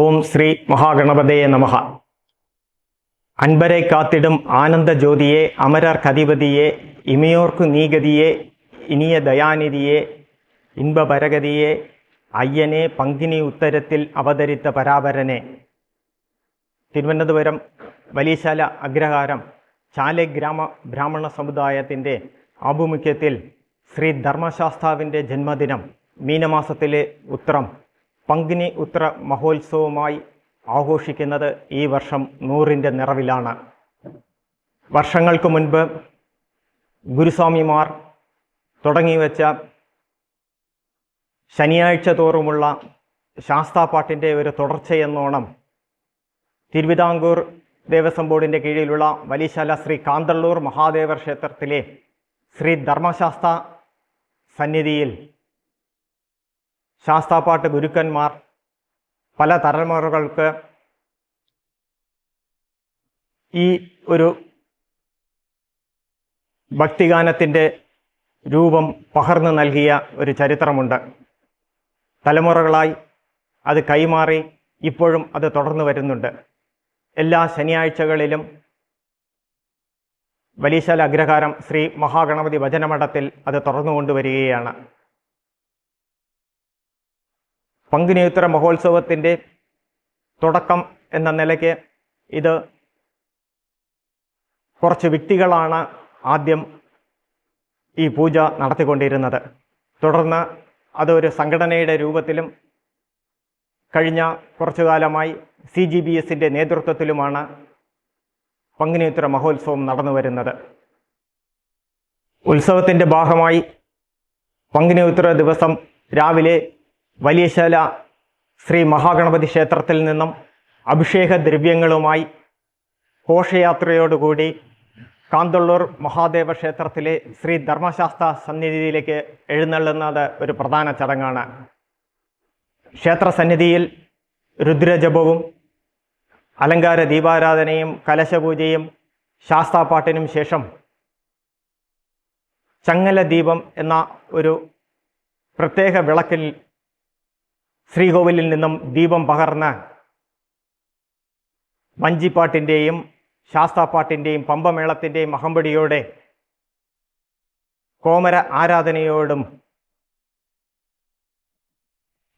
ഓം ശ്രീ മഹാഗണപതയെ നമഃ. അൻപരെ കാത്തിടും ആനന്ദ ജ്യോതിയെ, അമരർ കധിപതിയെ, ഇമയോർക്കു നീഗതിയെ, ഇനിയ ദയാനിധിയെ, ഇൻപപരഗതിയെ, അയ്യനെ പങ്കിനി ഉത്തരത്തിൽ അവതരിത്ത പരാപരനെ. തിരുവനന്തപുരം വലിയശാല അഗ്രഹാരം ചാലഗ്രാമ ബ്രാഹ്മണ സമുദായത്തിൻ്റെ ആഭിമുഖ്യത്തിൽ ശ്രീ ധർമ്മശാസ്താവിൻ്റെ ജന്മദിനം മീനമാസത്തിലെ ഉത്രം പങ്കിനി ഉത്ര മഹോത്സവമായി ആഘോഷിക്കുന്നത് ഈ വർഷം 100ൻ്റെ നിറവിലാണ്. വർഷങ്ങൾക്ക് മുൻപ് ഗുരുസ്വാമിമാർ തുടങ്ങിവെച്ച ശനിയാഴ്ച തോറുമുള്ള ശാസ്താപാട്ടിൻ്റെ ഒരു തുടർച്ചയെന്നോണം തിരുവിതാംകൂർ ദേവസ്വം ബോർഡിൻ്റെ കീഴിലുള്ള വലിയശാല ശ്രീ കാന്തള്ളൂർ മഹാദേവർ ക്ഷേത്രത്തിലെ ശ്രീ ധർമ്മശാസ്ത സന്നിധിയിൽ ശാസ്താപാട്ട് ഗുരുക്കന്മാർ പല തലമുറകൾക്ക് ഈ ഒരു ഭക്തിഗാനത്തിൻ്റെ രൂപം പകർന്നു നൽകിയ ഒരു ചരിത്രമുണ്ട്. തലമുറകളായി അത് കൈമാറി ഇപ്പോഴും അത് തുടർന്നു വരുന്നുണ്ട്. എല്ലാ ശനിയാഴ്ചകളിലും വലിയശാല അഗ്രഹാരം ശ്രീ മഹാഗണപതി ഭജനമഠത്തിൽ അത് തുറന്നുകൊണ്ടുവരികയാണ്. പങ്കിനിയുത്തര മഹോത്സവത്തിൻ്റെ തുടക്കം എന്ന നിലയ്ക്ക് ഇത് കുറച്ച് വ്യക്തികളാണ് ആദ്യം ഈ പൂജ നടത്തിക്കൊണ്ടിരുന്നത്. തുടർന്ന് അതൊരു സംഘടനയുടെ രൂപത്തിലും കഴിഞ്ഞ കുറച്ചു കാലമായി CGBSൻ്റെ നേതൃത്വത്തിലുമാണ് പങ്കിനിയുത്തര മഹോത്സവം നടന്നു വരുന്നത്. ഉത്സവത്തിൻ്റെ ഭാഗമായി പങ്കിനിയുത്തര ദിവസം രാവിലെ വലിയശാല ശ്രീ മഹാഗണപതി ക്ഷേത്രത്തിൽ നിന്നും അഭിഷേക ദ്രവ്യങ്ങളുമായി ഘോഷയാത്രയോടുകൂടി കാന്തള്ളൂർ മഹാദേവ ക്ഷേത്രത്തിലെ ശ്രീ ധർമ്മശാസ്ത സന്നിധിയിലേക്ക് എഴുന്നള്ളുന്നത് ഒരു പ്രധാന ചടങ്ങാണ്. ക്ഷേത്രസന്നിധിയിൽ രുദ്രജപവും അലങ്കാര ദീപാരാധനയും കലശപൂജയും ശാസ്താപാട്ടിനും ശേഷം ചങ്ങല ദീപം എന്ന ഒരു പ്രത്യേക വിളക്കിൽ ശ്രീകോവിലിൽ നിന്നും ദീപം പകർന്ന് വഞ്ചിപ്പാട്ടിൻ്റെയും ശാസ്താപാട്ടിൻ്റെയും പമ്പമേളത്തിൻ്റെയും അകമ്പടിയോടെ കോമര ആരാധനയോടും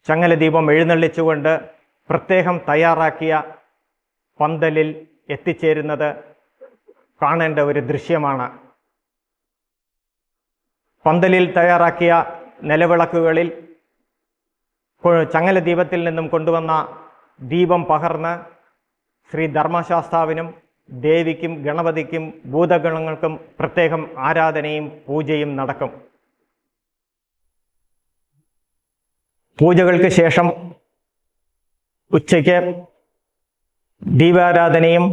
ചങ്ങലദീപം എഴുന്നള്ളിച്ചുകൊണ്ട് പ്രത്യേകം തയ്യാറാക്കിയ പന്തലിൽ എത്തിച്ചേരുന്നത് കാണേണ്ട ഒരു ദൃശ്യമാണ്. പന്തലിൽ തയ്യാറാക്കിയ നിലവിളക്കുകളിൽ ചങ്ങലദീപത്തിൽ നിന്നും കൊണ്ടുവന്ന ദീപം പകർന്ന് ശ്രീ ധർമ്മശാസ്താവിനും ദേവിക്കും ഗണപതിക്കും ഭൂതഗണങ്ങൾക്കും പ്രത്യേകം ആരാധനയും പൂജയും നടക്കും. പൂജകൾക്ക് ശേഷം ഉച്ചയ്ക്ക് ദീപാരാധനയും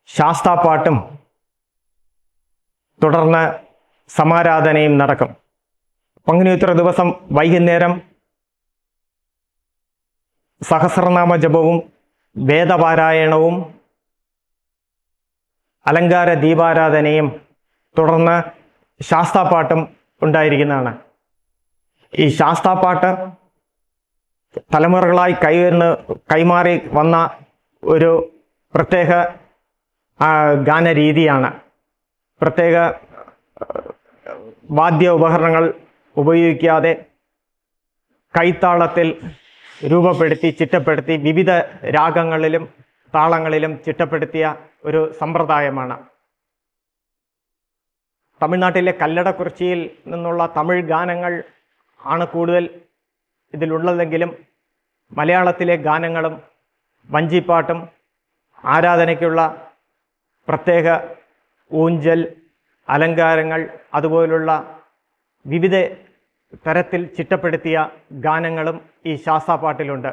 ശാസ്താപാട്ടും തുടർന്ന് സമാരാധനയും നടക്കും. പങ്കിനിയുത്തര ദിവസം വൈകുന്നേരം സഹസ്രനാമ ജപവും വേദപാരായണവും അലങ്കാര ദീപാരാധനയും തുടർന്ന് ശാസ്താപാട്ടും ഉണ്ടായിരിക്കുന്നതാണ്. ഈ ശാസ്താപാട്ട് തലമുറകളായി കൈമാറി വന്ന ഒരു പ്രത്യേക ഗാനരീതിയാണ്. പ്രത്യേക വാദ്യ ഉപകരണങ്ങൾ ഉപയോഗിക്കാതെ കൈത്താളത്തിൽ രൂപപ്പെടുത്തി ചിട്ടപ്പെടുത്തി വിവിധ രാഗങ്ങളിലും താളങ്ങളിലും ചിട്ടപ്പെടുത്തിയ ഒരു സമ്പ്രദായമാണ്. തമിഴ്നാട്ടിലെ കല്ലടക്കുറിച്ചിയിൽ നിന്നുള്ള തമിഴ് ഗാനങ്ങൾ ആണ് കൂടുതൽ ഇതിലുള്ളതെങ്കിലും മലയാളത്തിലെ ഗാനങ്ങളും വഞ്ചിപ്പാട്ടും ആരാധനയ്ക്കുള്ള പ്രത്യേക ഊഞ്ചൽ അലങ്കാരങ്ങൾ അതുപോലുള്ള വിവിധ തരത്തിൽ ചിട്ടപ്പെടുത്തിയ ഗാനങ്ങളും ഈ ശാസ്താപാട്ടിലുണ്ട്.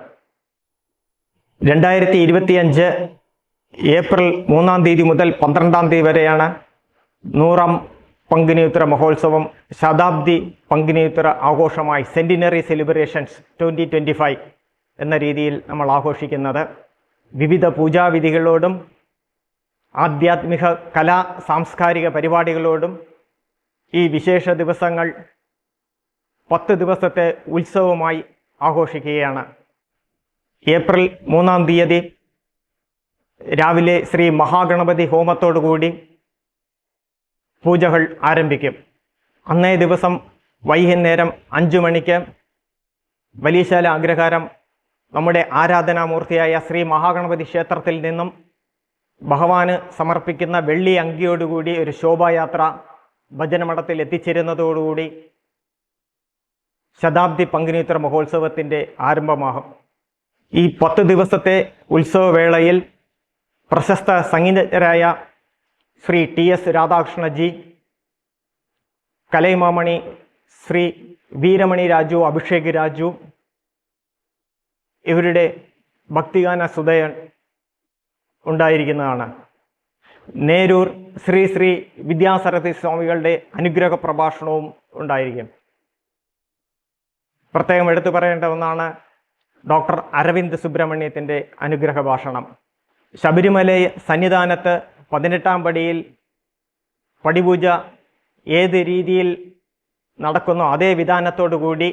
2025 ഏപ്രിൽ 3-ാം തീയതി മുതൽ 12-ാം തീയതി വരെയാണ് 100ാം പങ്കിനിയുത്തര മഹോത്സവം ശതാബ്ദി പങ്കിനിയുത്തര ആഘോഷമായി സെൻറ്റിനറി സെലിബ്രേഷൻസ് 2025 എന്ന രീതിയിൽ നമ്മൾ ആഘോഷിക്കുന്നത്. വിവിധ പൂജാവിധികളോടും ആധ്യാത്മിക കലാ സാംസ്കാരിക പരിപാടികളോടും ഈ വിശേഷ ദിവസങ്ങൾ 10 ദിവസത്തെ ഉത്സവമായി ആഘോഷിക്കുകയാണ്. ഏപ്രിൽ 3-ാം തീയതി രാവിലെ ശ്രീ മഹാഗണപതി ഹോമത്തോടുകൂടി പൂജകൾ ആരംഭിക്കും. അന്നേ ദിവസം വൈകുന്നേരം 5 മണിക്ക് വലിയശാല അഗ്രഹാരം നമ്മുടെ ആരാധനാമൂർത്തിയായ ശ്രീ മഹാഗണപതി ക്ഷേത്രത്തിൽ നിന്നും ഭഗവാന് സമർപ്പിക്കുന്ന വെള്ളി അങ്കിയോടുകൂടി ഒരു ശോഭായാത്ര ഭജനമഠത്തിൽ എത്തിച്ചേരുന്നതോടുകൂടി ശതാബ്ദി പங்குനിയുത്തര മഹോത്സവത്തിൻ്റെ ആരംഭമാകും. ഈ 10 ദിവസത്തെ ഉത്സവവേളയിൽ പ്രശസ്ത സംഗീതജ്ഞരായ ശ്രീ TS രാധാകൃഷ്ണജി, കലൈമാമണി ശ്രീ വീരമണി രാജു, അഭിഷേക് രാജു, ഇവരുടെ ഭക്തിഗാന സുധയൻ ഉണ്ടായിരിക്കുന്നതാണ്. നേരൂർ ശ്രീ ശ്രീ വിദ്യാസരഥി സ്വാമികളുടെ അനുഗ്രഹ പ്രഭാഷണവും ഉണ്ടായിരിക്കും. പ്രത്യേകം എടുത്തു പറയേണ്ട ഒന്നാണ് ഡോക്ടർ അരവിന്ദ് സുബ്രഹ്മണ്യത്തിൻ്റെ അനുഗ്രഹ ഭാഷണം. ശബരിമല സന്നിധാനത്ത് 18-ാം പടിയിൽ പടിപൂജ ഏത് രീതിയിൽ നടക്കുന്നോ അതേ വിധാനത്തോടുകൂടി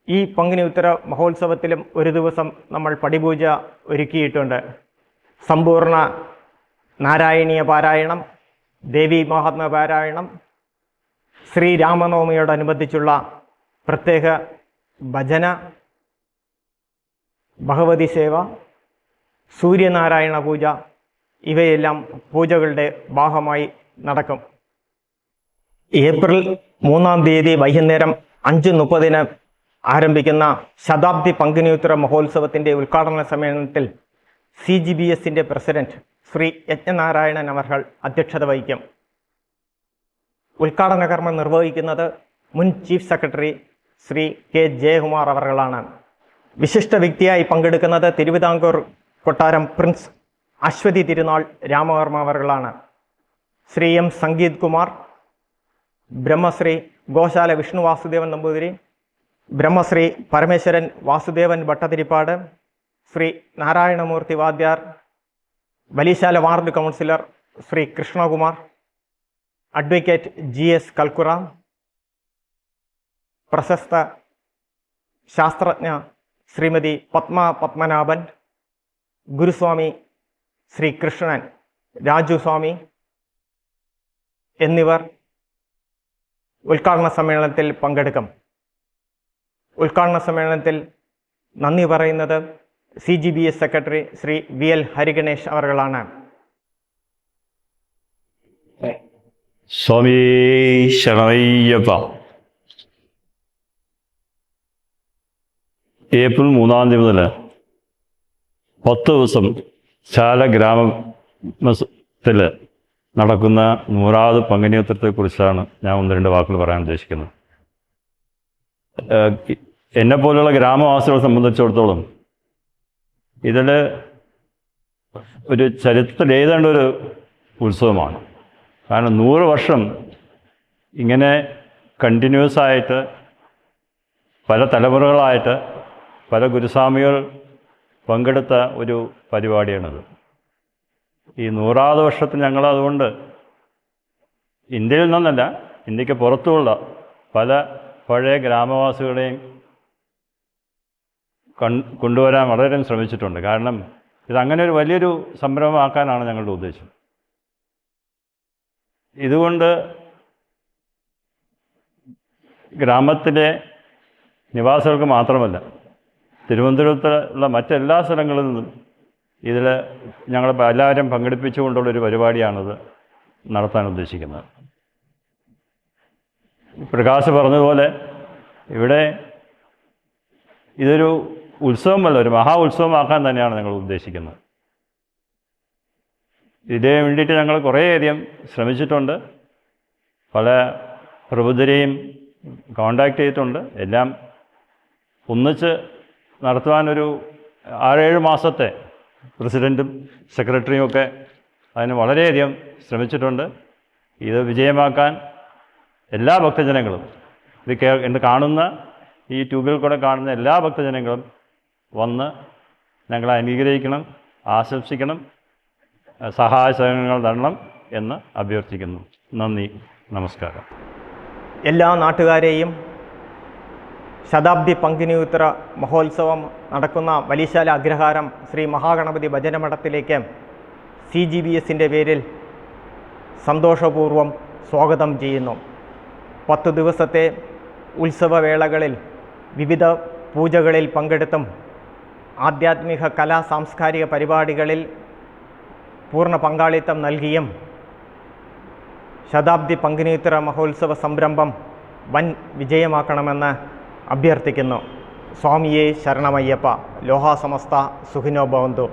ഈ പங்குനി ഉത്തര മഹോത്സവത്തിലും ഒരു ദിവസം നമ്മൾ പടിപൂജ ഒരുക്കിയിട്ടുണ്ട്. സമ്പൂർണ്ണ നാരായണീയ പാരായണം, ദേവി മഹാത്മ്യ പാരായണം, ശ്രീരാമനവമിയോടനുബന്ധിച്ചുള്ള പ്രത്യേക ഭജന, ഭഗവതി സേവ, സൂര്യനാരായണ പൂജ, ഇവയെല്ലാം പൂജകളുടെ ഭാഗമായി നടക്കും. ഏപ്രിൽ 3-ാം തീയതി വൈകുന്നേരം 5:30-ന് ആരംഭിക്കുന്ന ശതാബ്ദി പங்குനിയുത്തര മഹോത്സവത്തിൻ്റെ ഉദ്ഘാടന സമ്മേളനത്തിൽ CGBSൻ്റെ പ്രസിഡന്റ് ശ്രീ യജ്ഞനാരായണൻ അവർകൾ അധ്യക്ഷത വഹിക്കും. ഉദ്ഘാടന കർമ്മം നിർവഹിക്കുന്നത് മുൻ chief secretary Shri K. Jayakumar അവർകളാണ്. വിശിഷ്ട വ്യക്തിയായി പങ്കെടുക്കുന്നത് തിരുവിതാംകൂർ കൊട്ടാരം പ്രിൻസ് അശ്വതി തിരുനാൾ രാമവർമ്മ അവർകളാണ്. Shri M. Sangeeth Kumar, Brahmashri Goshala Vishnu Vasudevan Namboothiri, Brahmashri Parameswaran Vasudevan Bhattathiripad, Shri Narayanamurthy Vadhyar, Valiyasala ward councillor Shri Krishnakumar, advocate GS Kalkura, പ്രശസ്ത ശാസ്ത്രജ്ഞ ശ്രീമതി പത്മ പത്മനാഭൻ, ഗുരുസ്വാമി ശ്രീ കൃഷ്ണൻ രാജുസ്വാമി എന്നിവർ ഉദ്ഘാടന സമ്മേളനത്തിൽ പങ്കെടുക്കും. ഉദ്ഘാടന സമ്മേളനത്തിൽ നന്ദി പറയുന്നത് CGBS സെക്രട്ടറി ശ്രീ VL ഹരിഗണേഷ് അവർകളാണ്. സ്വാമി ശരണയ്യപ്പ. ഏപ്രിൽ 3-ാം തീയതി മുതൽ 10 ദിവസം ശാല ഗ്രാമത്തിൽ നടക്കുന്ന 100ാമത് പங்குനിയുത്തരത്തെക്കുറിച്ചാണ് ഞാൻ 1-2 വാക്കുകൾ പറയാൻ ഉദ്ദേശിക്കുന്നത്. എന്നെപ്പോലുള്ള ഗ്രാമവാസികളെ സംബന്ധിച്ചിടത്തോളം ഇതിൽ ഒരു ചരിത്രത്തിൽ എഴുതേണ്ട ഒരു ഉത്സവമാണ്. കാരണം 100 വർഷം ഇങ്ങനെ കണ്ടിന്യൂസ് ആയിട്ട് പല തലമുറകളായിട്ട് പല ഗുരുസ്വാമികൾ പങ്കെടുത്ത ഒരു പരിപാടിയാണിത്. ഈ 100ാമത് വർഷത്തിൽ ഞങ്ങൾ അതുകൊണ്ട് ഇന്ത്യയിൽ നിന്നല്ല, ഇന്ത്യക്ക് പുറത്തുമുള്ള പല പഴയ ഗ്രാമവാസികളെയും കൊണ്ടുവരാൻ വളരെയധികം ശ്രമിച്ചിട്ടുണ്ട്. കാരണം ഇതങ്ങനെ ഒരു വലിയൊരു സംരംഭമാക്കാനാണ് ഞങ്ങളുടെ ഉദ്ദേശം. ഇതുകൊണ്ട് ഗ്രാമത്തിലെ നിവാസികൾക്ക് മാത്രമല്ല, തിരുവനന്തപുരത്തുള്ള മറ്റെല്ലാ സ്ഥലങ്ങളിൽ നിന്നും ഇതിൽ ഞങ്ങൾ എല്ലാവരും പങ്കെടുപ്പിച്ചുകൊണ്ടുള്ളൊരു പരിപാടിയാണിത് നടത്താൻ ഉദ്ദേശിക്കുന്നത്. പ്രകാശ് പറഞ്ഞതുപോലെ ഇവിടെ ഇതൊരു ഉത്സവമല്ല, ഒരു മഹാ ഉത്സവമാക്കാൻ തന്നെയാണ് ഞങ്ങൾ ഉദ്ദേശിക്കുന്നത്. ഇതിനു വേണ്ടിയിട്ട് ഞങ്ങൾ കുറേയധികം ശ്രമിച്ചിട്ടുണ്ട്. പല പ്രബുദ്ധരെയും കോണ്ടാക്ട് ചെയ്തിട്ടുണ്ട്. എല്ലാം ഒന്നിച്ച് നടത്തുവാനൊരു 6-7 മാസത്തെ പ്രസിഡൻറ്റും സെക്രട്ടറിയും ഒക്കെ അതിന് വളരെയധികം ശ്രമിച്ചിട്ടുണ്ട്. ഇത് വിജയമാക്കാൻ എല്ലാ ഭക്തജനങ്ങളും, ഇത് കാണുന്ന ഈ ട്യൂബിൽ കൂടെ കാണുന്ന എല്ലാ ഭക്തജനങ്ങളും വന്ന് ഞങ്ങളെ അനുഗ്രഹിക്കണം, ആശംസിക്കണം, സഹായ സഹകരണങ്ങൾ തരണം എന്ന് അഭ്യർത്ഥിക്കുന്നു. നന്ദി, നമസ്കാരം. എല്ലാ നാട്ടുകാരെയും ശതാബ്ദി പങ്കിനിയുത്തര മഹോത്സവം നടക്കുന്ന വലിശാല അഗ്രഹാരം ശ്രീ മഹാഗണപതി ഭജനമഠത്തിലേക്ക് CGBSൻ്റെ പേരിൽ സന്തോഷപൂർവ്വം സ്വാഗതം ചെയ്യുന്നു. 10 ദിവസത്തെ ഉത്സവവേളകളിൽ വിവിധ പൂജകളിൽ പങ്കെടുത്തും ആധ്യാത്മിക കലാ സാംസ്കാരിക പരിപാടികളിൽ പൂർണ്ണ പങ്കാളിത്തം നൽകിയും ശതാബ്ദി പങ്കിനിയുത്തര മഹോത്സവ സംരംഭം വൻ വിജയമാക്കണമെന്ന് അഭ്യർത്ഥിക്കുന്നു. സ്വാമിയേ ശരണമയ്യപ്പ. ലോഹാ സമസ്ത സുഖിനോ ഭവന്തു.